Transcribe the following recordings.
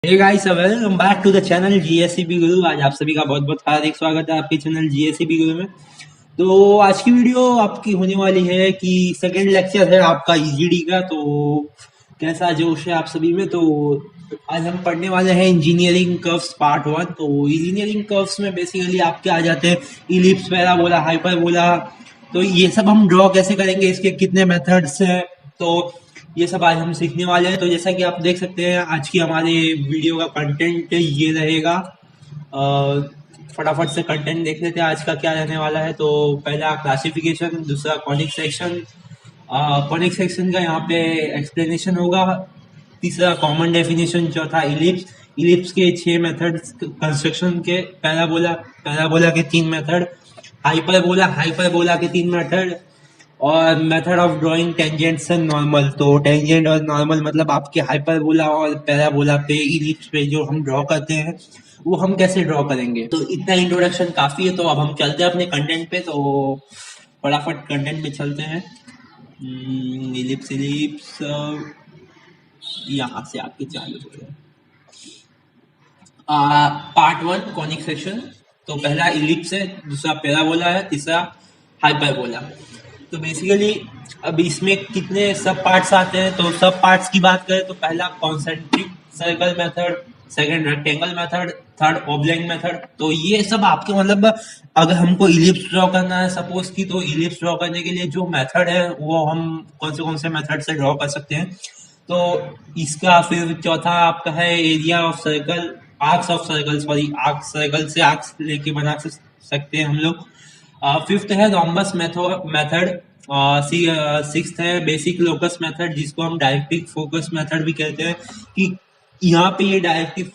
Hey guys, welcome back to the channel GSCB Guru. आज आप सभी का बहुत बहुत हार्दिक स्वागत है आपके चैनल जीएससीबी गुरु में। तो आज की वीडियो आपकी होने वाली है कि सेकंड लेक्चर है आपका ईजीडी का। तो कैसा जोश है आप सभी में। तो आज हम पढ़ने वाले हैं इंजीनियरिंग कर्व्स पार्ट 1। तो इंजीनियरिंग कर्व्स में बेसिकली आपके आ जाते हैं इलिप्स, पैराबोला, हाइपरबोला। तो ये सब हम ड्रॉ कैसे करेंगे, इसके कितने मेथड्स हैं, तो ये सब आज हम सीखने वाले हैं। तो जैसा कि आप देख सकते हैं आज की हमारे वीडियो का कंटेंट ये रहेगा। फटाफट से कंटेंट देख लेते हैं आज का क्या रहने वाला है। तो पहला क्लासिफिकेशन, दूसरा कॉनिक सेक्शन। कॉनिक सेक्शन का यहाँ पे एक्सप्लेनेशन होगा। तीसरा कॉमन डेफिनेशन, चौथा इलिप्स, इलिप्स के 6 मेथड्स कंस्ट्रक्शन के, पैराबोला, पैराबोला के 3 मेथड, हाइपरबोला, हाइपरबोला के 3 मेथड, और method of drawing tangents and normal. तो टेंजेंट और नॉर्मल मतलब आपके हाइपरबोला और पैराबोला पे, इलिप्स पे जो हम ड्रॉ करते हैं वो हम कैसे ड्रॉ करेंगे। तो इतना इंट्रोडक्शन काफी है। तो अब हम चलते हैं अपने कंटेंट पे। तो फटाफट कंटेंट में चलते हैं। इलिप्स इलिप्स यहाँ से आपके चालू हो गया। Part 1 conic section. तो पहला इलिप्स है, दूसरा पैराबोला है, तीसरा हाइपरबोला। तो बेसिकली अब इसमें कितने सब पार्ट्स आते हैं। तो सब पार्ट्स की बात करें तो पहला concentric circle method, second rectangle method, third oblong method. तो ये सब आपके मतलब अगर हमको इलिप्स ड्रॉ करना है सपोज की, तो इलिप्स ड्रॉ करने के लिए जो मेथड है वो हम कौन से मेथड से ड्रॉ कर सकते हैं। तो इसका फिर चौथा आपका है area of circle, arcs of circle, sorry arc circle से आर्क्स लेके बना सकते हैं हम लोग। फिफ्थ है रोम्बस मेथड। सिक्स्थ है बेसिक लोकस मेथड, जिसको हम डायरेक्टिक फोकस मेथड भी कहते हैं। कि यहाँ पे ये डायरेक्टिक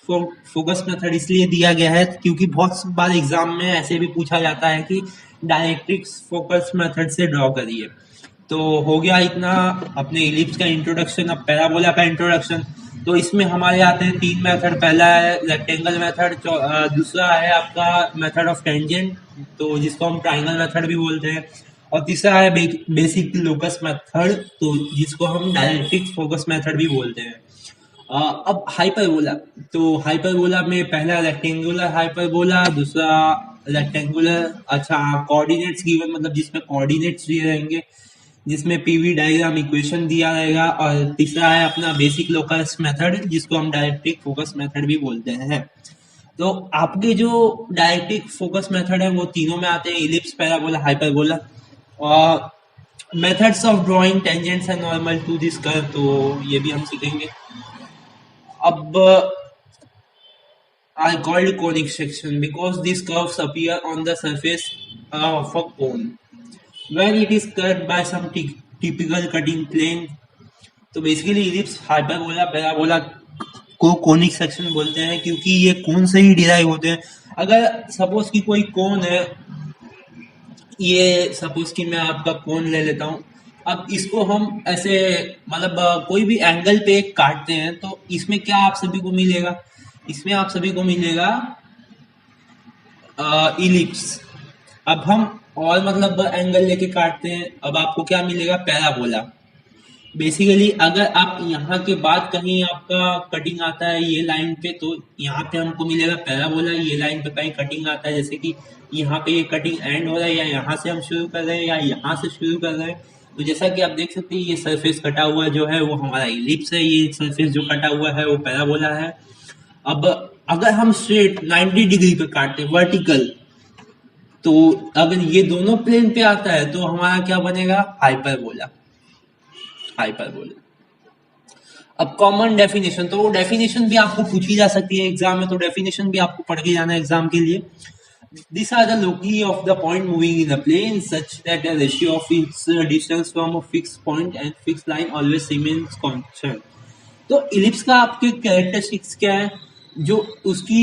फोकस मेथड इसलिए दिया गया है क्योंकि बहुत बार एग्जाम में ऐसे भी पूछा जाता है कि डायरेक्टिक फोकस मेथड से ड्रॉ करिए। तो हो गया इतना अपने इलिप्स का इंट्रोडक्शन। अब पैराबोला का इंट्रोडक्शन। तो इसमें हमारे आते हैं 3 मेथड। पहला है रेक्टेंगल मेथड, दूसरा है आपका मेथड ऑफ टेंजेंट, तो जिसको हम ट्राइंगल मेथड भी बोलते हैं, और तीसरा है बेसिक लोकस मेथड, तो जिसको हम डायरेक्टिक फोकस मेथड भी बोलते हैं। अब हाइपरबोला। तो हाइपरबोला में पहला रेक्टेंगुलर हाइपरबोला, दूसरा रेक्टेंगुलर, अच्छा कोऑर्डिनेट्स गिवन मतलब जिसमें कोऑर्डिनेट्स दिए रहेंगे, जिसमें पीवी डायग्राम इक्वेशन दिया रहेगा, और तीसरा है अपना बेसिक लोकस मेथड, जिसको हम डायरेक्टिक फोकस मेथड भी बोलते हैं। तो आपके जो डायरेक्टिक फोकस मेथड है वो तीनों में आते हैं, इलिप्स, पैराबोला, हाइपरबोला। और methods of drawing tangents and normal to this curve, तो ये भी हम सीखेंगे। अब are called conic section because these curves appear on the surface of a cone when it is cut by some typical cutting plane। तो basically ellipse, hyperbola, parabola को conic section बोलते हैं क्योंकि ये कोन से ही डिराइव होते हैं। अगर सपोज कि कोई कोन है, ये सपोज कि मैं आपका कोन ले लेता हूँ। अब इसको हम ऐसे मतलब कोई भी एंगल पे काटते हैं तो इसमें क्या आप सभी को मिलेगा, इसमें आप सभी को मिलेगा इलिप्स। अब हम और मतलब एंगल लेके काटते हैं, अब आपको क्या मिलेगा, पैराबोला। बेसिकली अगर आप यहाँ के बाद कहीं आपका कटिंग आता है ये लाइन पे, तो यहाँ पे हमको मिलेगा पैराबोला। ये लाइन पे कहीं कटिंग आता है, जैसे कि यहाँ पे ये कटिंग एंड हो रहा है, या यहाँ से हम शुरू कर रहे हैं या यहाँ से शुरू कर रहे हैं। तो जैसा कि आप देख सकते हैं ये सरफेस कटा हुआ जो है वो हमारा इलिप्स है, ये सरफेस जो कटा हुआ है वो पैराबोला है। अब अगर हम स्ट्रेट 90 डिग्री पे काटते हैं वर्टिकल, तो अगर ये दोनों प्लेन पे आता है तो हमारा क्या बनेगा, हाइपरबोला, हाइपरबोला। अब कॉमन डेफिनेशन, तो डेफिनेशन भी आपको पूछी जा सकती है एग्जाम में, तो डेफिनेशन भी आपको पढ़ के जाना है एग्जाम के लिए। These are the loci of the point moving in a plane such that the ratio of its distance from a fixed point and fixed line always remains constant। तो इलिप्स का आपके कैरेक्टरिस्टिक्स क्या है, जो उसकी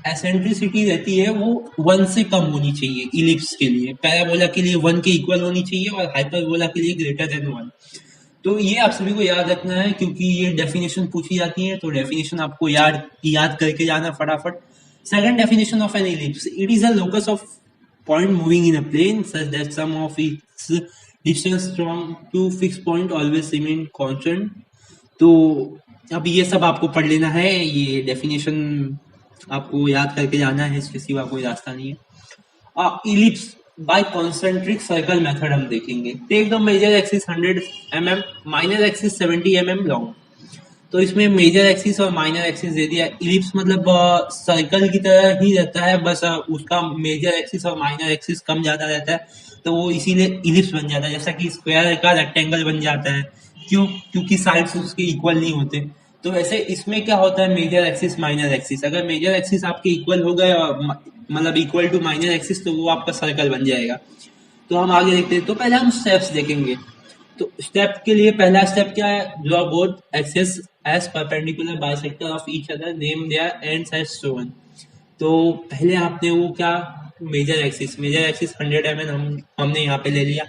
eccentricity रहती है वो 1 से कम होनी चाहिए इलिप्स के लिए, पैराबोला के लिए 1 के इक्वल होनी चाहिए, और हाइपरबोला के लिए ग्रेटर देन 1। तो ये आप सभी को याद रखना है क्योंकि ये डेफिनेशन पूछी जाती है, तो डेफिनेशन आपको याद करके जाना फटाफट। Second definition of an ellipse, it is a locus of point moving in a plane such that sum of its distance from two fix point always remain constant. तो अब ये सब आपको पढ़ लेना है, ये डेफिनेशन आपको याद करके जाना है, इसके सिवा कोई रास्ता नहीं है। Ellipse by concentric circle method हम देखेंगे। Take the major axis 100 mm, minor axis 70 mm long. तो इसमें मेजर एक्सिस और माइनर एक्सिस दे दिया। इलिप्स मतलब सर्कल की तरह ही रहता है, बस उसका मेजर एक्सिस और माइनर एक्सिस कम ज्यादा रहता है, तो वो इसीलिए इलिप्स बन जाता है। जैसा कि स्क्वायर का रेक्टेंगल बन जाता है, क्यों? क्योंकि साइड्स उसके इक्वल नहीं होते। तो वैसे इसमें क्या होता है, मेजर एक्सिस माइनर एक्सिस, अगर मेजर एक्सिस आपके इक्वल हो गए और मतलब इक्वल टू माइनर एक्सिस, तो वो आपका सर्कल बन जाएगा। तो हम आगे देखते हैं। तो पहले हम स्टेप्स देखेंगे। तो स्टेप के लिए पहला स्टेप क्या है, draw both axis as perpendicular bisector of each other, name their ends as shown. तो पहले आपने वो क्या, मेजर एक्सिस 100 mm हमने यहाँ पे ले लिया।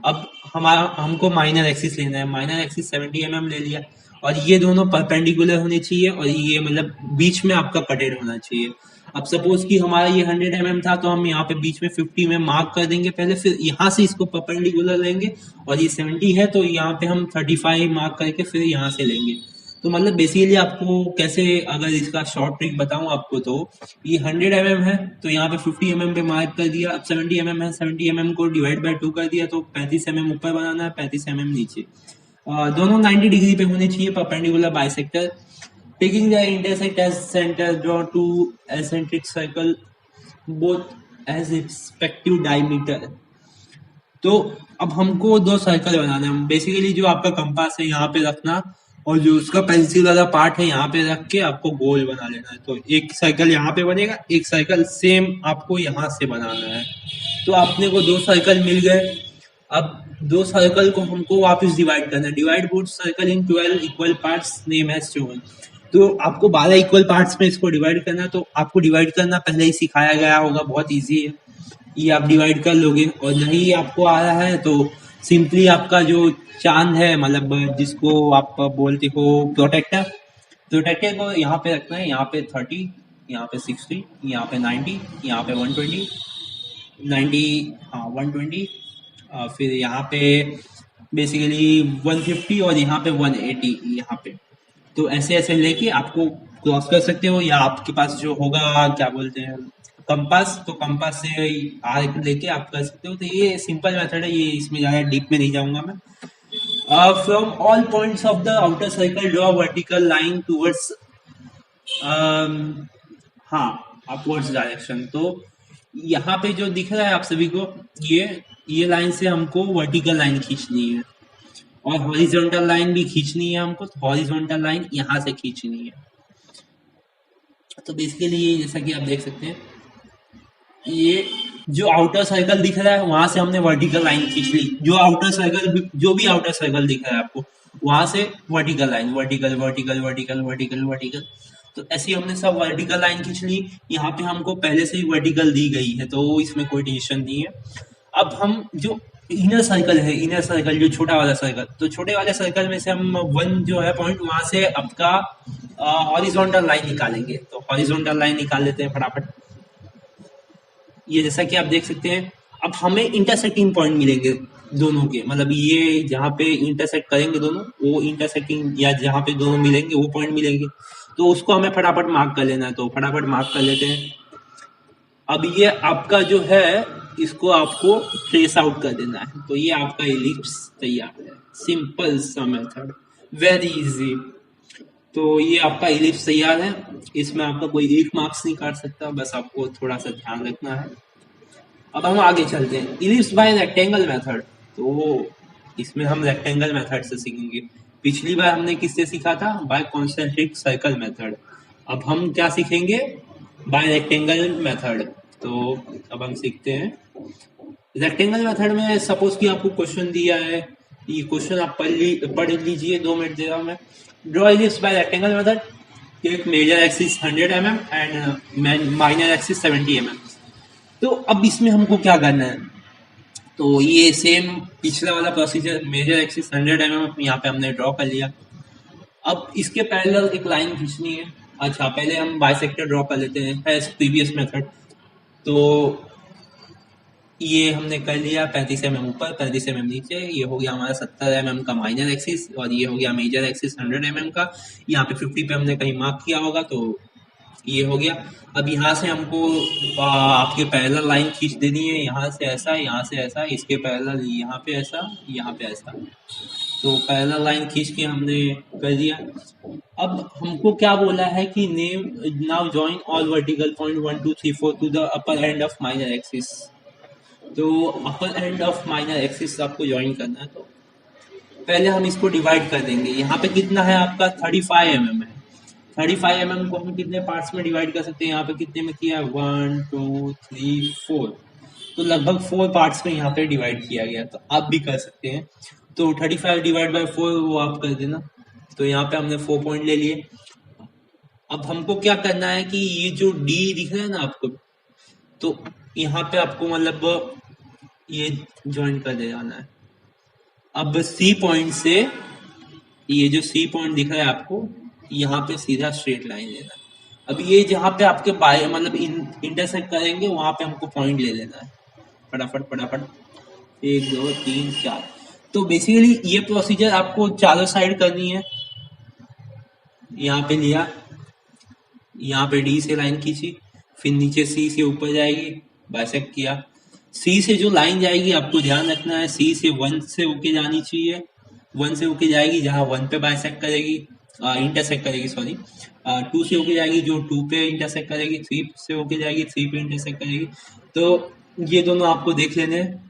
अब हमारा हमको माइनर एक्सिस लेना है, माइनर एक्सिस 70 mm ले लिया, और ये दोनों परपेंडिकुलर होने चाहिए, और ये मतलब बीच में आपका कटेड होना चाहिए। अब सपोज कि हमारा ये 100 mm था, तो हम यहाँ पे बीच में 50 में मार्क कर देंगे पहले, फिर यहाँ से इसको परपेंडिकुलर लेंगे, और ये 70 है तो यहाँ पे हम 35 मार्क करके फिर यहाँ से लेंगे। तो मतलब बेसिकली आपको कैसे, अगर इसका शॉर्ट ट्रिक बताऊं आपको, तो ये 100 mm है तो यहाँ पे 50 mm पे मार्क कर दिया। अब 70 mm है, 70 mm को डिवाइड बाय 2 कर दिया, तो 35 mm ऊपर बनाना है, 35 mm नीचे। दोनों 90 डिग्री पे होने चाहिए perpendicular bisector. Taking the intersect as centre, draw two eccentric circle both as respective diameter. तो अब हमको दो सर्कल बनाना है। बेसिकली जो आपका कंपास है यहाँ पे रखना, और जो उसका पेंसिल वाला पार्ट है यहाँ पे रख के आपको गोल बना लेना है। तो एक सर्कल यहाँ पे बनेगा, एक सर्कल सेम आपको यहाँ से बनाना है। तो आपने को दो सर्कल मिल गए। अब दो सर्कल को हमको वापस डिवाइड करना है। Divide both circle in 12 equal parts, name as shown. तो आपको 12 इक्वल पार्ट्स में इसको डिवाइड करना है। तो आपको डिवाइड करना पहले ही सिखाया गया होगा, बहुत इजी है, ये आप डिवाइड कर लोगे। और नहीं आपको आ रहा है तो सिंपली आपका जो चांद है, मतलब जिसको आप बोलते हो प्रोटेक्टर, प्रोटेक्टर को यहाँ पे रखना है। यहाँ पे 30, यहाँ पे 60, यहाँ पे 90, यहाँ पे 120, 90, हाँ 120, फिर यहाँ पे बेसिकली 150, और यहाँ पे 180 यहाँ पे। तो ऐसे ऐसे लेके आपको क्रॉस कर सकते हो, या आपके पास जो होगा क्या बोलते हैं कंपास, तो कंपास से आर्क लेके आप कर सकते हो। तो ये सिंपल मेथड है, ये इसमें ज़्यादा डीप में नहीं जाऊंगा मैं। From all points of the outer circle draw vertical line towards, हाँ अपवर्ड्स डायरेक्शन। तो यहाँ पे जो दिख रहा है आप सभी को, ये लाइन से हमको वर्टिकल लाइन खींचनी है, और हॉरिजॉन्टल लाइन भी खींचनी है हमको। तो हॉरिजॉन्टल लाइन यहाँ से खींचनी है। तो बेसिकली ये जैसा कि आप देख सकते हैं, ये जो आउटर सर्कल दिख रहा है वहां से हमने वर्टिकल लाइन खींच ली। जो आउटर सर्कल, जो भी आउटर सर्कल दिख रहा है आपको, वहां से vertical line, vertical vertical vertical vertical vertical. तो ऐसी हमने सब वर्टिकल लाइन खींच ली। यहाँ पे हमको पहले से ही वर्टिकल दी गई है, तो इसमें कोई टेंशन नहीं है। अब हम जो इनर सर्कल है, इनर सर्कल जो छोटा वाला सर्कल, तो छोटे वाले सर्कल में से हम वन जो है पॉइंट, वहां से आपका हॉरिजॉन्टल लाइन निकालेंगे। तो हॉरिजॉन्टल लाइन निकाल लेते हैं फटाफट। ये जैसा कि आप देख सकते हैं, अब हमें इंटरसेक्टिंग पॉइंट मिलेंगे दोनों के, मतलब ये जहाँ पे इंटरसेक्ट करेंगे दोनों, वो इंटरसेक्टिंग या जहाँ पे दोनों मिलेंगे वो पॉइंट मिलेंगे। तो उसको हमें फटाफट मार्क कर लेना है, तो फटाफट मार्क कर लेते हैं। अब ये आपका जो है, इसको आपको ट्रेस आउट कर देना है। तो ये आपका इलिप्स तैयार है, सिंपल सा मेथड, वेरी इजी। तो ये आपका इलिप्स तैयार है। इसमें आपका कोई एक मार्क्स नहीं काट सकता, बस आपको थोड़ा सा ध्यान रखना है। अब हम आगे चलते हैं, इलिप्स बाय रेक्टेंगल मेथड। तो इसमें हम रेक्टेंगल मेथड से सीखेंगे। पिछली बार हमने किससे सीखा था, बाय कॉन्सेंट्रिक सर्कल मेथड। अब हम क्या सीखेंगे, बाय रेक्टेंगल मेथड। तो अब हम सीखते हैं रेक्टेंगल मेथड में। सपोज कि आपको क्वेश्चन दिया है, ये क्वेश्चन आप पढ़ लीजिए, 2 मिनट दे रहा हूं मैं। Draw ellipse by rectangle method, take major axis 100 mm and minor axis 70 mm। तो अब इसमें हमको क्या करना है, तो ये सेम पिछला वाला प्रोसीजर, मेजर एक्सिस 100 mm यहाँ पे हमने ड्रॉ कर लिया। अब इसके पैरेलल एक लाइन खींचनी है। अच्छा, पहले हम बाइसेक्टर ड्रॉ कर लेते हैं एज प्रीवियस मेथड। तो ये हमने कर लिया 35 mm ऊपर 35 mm नीचे। ये हो गया हमारा 70 mm का माइनर एक्सिस और ये हो गया मेजर एक्सिस 100 mm का। यहाँ पे 50 पे हमने कहीं मार्क किया होगा तो ये हो गया। अब यहाँ से हमको आपके पैरेलल लाइन खींच देनी है, यहाँ से ऐसा, यहाँ से ऐसा, इसके पैरेलल यहाँ पे ऐसा, यहाँ पे ऐसा। तो पैरेलल लाइन खींच के हमने कर दिया। अब हमको क्या बोला है कि name now join all vertical point 1 2 3 4 to the upper end of minor axis. तो upper end of minor axis आपको ज्वाइन करना है। तो पहले हम इसको डिवाइड कर देंगे। यहाँ पे कितना है आपका 35 mm है। 35 mm को हम कितने पार्ट्स में डिवाइड कर सकते हैं? यहाँ पे कितने में किया? 1 2 3 4। तो लगभग 4 पार्ट्स में यहाँ पे डिवाइड किया गया। तो आप भी कर सकते हैं। तो 35 डिवाइड बाय 4 वो आप कर देना। तो यहाँ पे हमने 4 पॉइंट ले लिए। अब हमको क्या करना है कि ये जो डी दिख रहा है ना आपको, तो यहाँ पे आपको मतलब ये ज्वाइन कर दे जाना है। अब सी पॉइंट से ये जो सी पॉइंट दिख रहा है आपको, यहाँ पे सीधा स्ट्रेट लाइन लेना है। अब ये जहाँ पे आपके बाय मतलब इंटरसेक्ट करेंगे वहां पे हमको पॉइंट ले लेना है। फटाफट फटाफट 1 2 3 4। तो बेसिकली ये प्रोसीजर आपको चारों साइड करनी है। यहाँ पे लिया, यहाँ पे डी से लाइन खींची, फिर नीचे सी से ऊपर जाएगी, बाइसेक्ट किया। सी से जो लाइन जाएगी आपको ध्यान रखना है, सी से 1 से होके जानी चाहिए। 1 से होके जाएगी जहाँ 1 पे बाइसेक्ट करेगी, इंटरसेक्ट करेगी, सॉरी। 2 से होके जाएगी जो 2 पे इंटरसेक्ट करेगी, 3 से होके जाएगी 3 पे इंटरसेक्ट करेगी। तो ये दोनों आपको देख लेने हैं।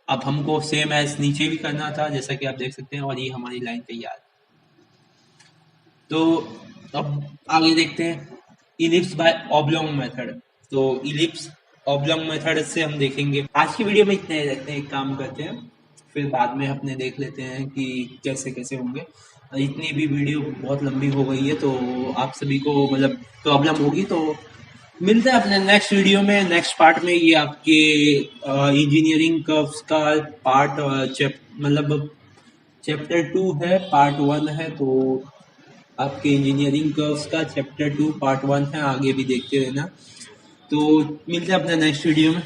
अब हमको सेम एज नीचे भी करना था, जैसा कि आप देख सकते हैं। और ये हमारी लाइन तैयार। तो अब आगे देखते हैं इलिप्स बाय ऑब्लोंग मेथड। तो इलिप्स ऑब्लोंग मेथड से हम देखेंगे। आज की वीडियो में इतने ही रखते हैं, एक काम करते हैं, फिर बाद में अपने देख लेते हैं कि कैसे कैसे होंगे। इतनी भी वीडियो बहुत लंबी हो गई है तो आप सभी को मतलब प्रॉब्लम होगी। तो मिलते हैं अपने नेक्स्ट वीडियो में, नेक्स्ट पार्ट में। ये आपके इंजीनियरिंग कर्व्स का पार्ट मतलब चैप्टर 2 है, पार्ट 1 है। तो आपके इंजीनियरिंग कर्व्स का चैप्टर 2 पार्ट 1 है, आगे भी देखते रहना। तो मिलते हैं अपने नेक्स्ट वीडियो में।